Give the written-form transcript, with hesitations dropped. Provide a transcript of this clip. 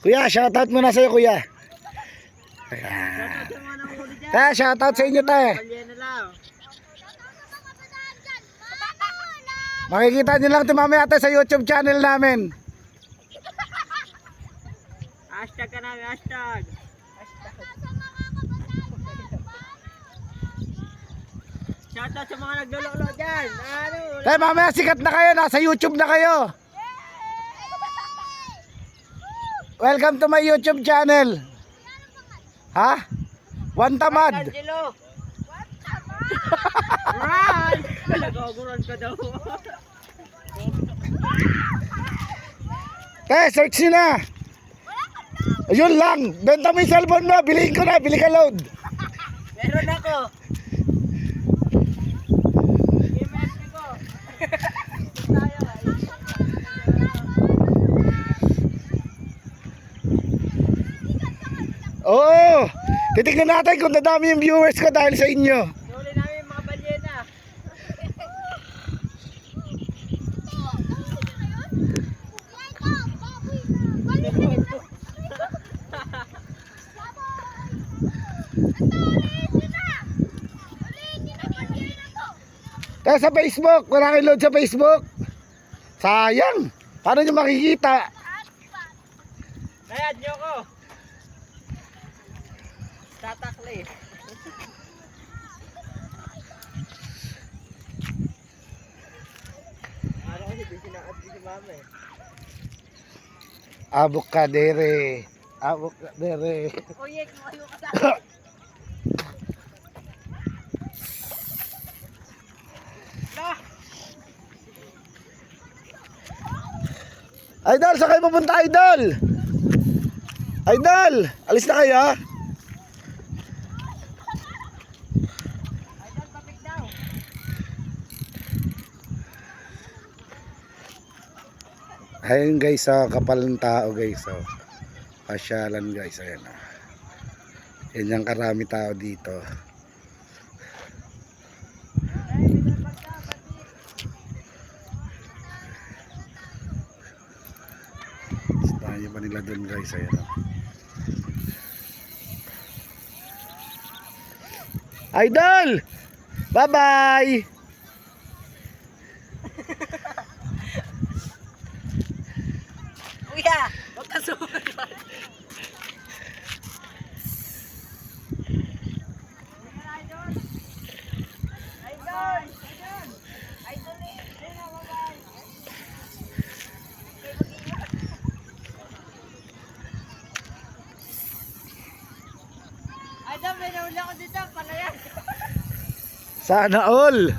Kuya, shoutout muna sa'yo, kuya. Ayan. Kaya, shoutout sa inyo, te. Makikita nyo lang ito mamaya ate sa YouTube channel namin. Hashtag ka namin, hashtag. Shoutout sa mga naglulolo dyan. Ano? Te, mamaya sikat na kayo, nasa YouTube na kayo. Welcome to my YouTube channel. Ha? One Tamad. Angelo. Run! Nagaguran ka daw. Search nyo na. Ayun lang. Benta mo yung cellphone mo. Bilihin ko na. Bili ka load. Meron ako. EMFP ko. Oo. Titignan natin kung dadami yung viewers ko dahil sa inyo. Nuli namin yung mga balyena. Kaya sa Facebook, wala kang load sa Facebook. Sayang. Paano nyo makikita? Nayad nyo ko. Tatakli. Ano kasi di sinaad si mama eh. Abukadere. Abukadere. Kuya, kumayo ka sa Idol, saan kayo pupunta, Idol? Idol, alis na kayo, ha? Idol, papik daw. Ayun guys, kapal ng tao guys. Pasyalan guys, ayan. Yan yung karami tao dito. Tayo pa nila dun guys, ayan. Idol! Bye-bye! Kuya, huwag ka sumunod. Idol, may nahuli ako dito, palayan. Sana all!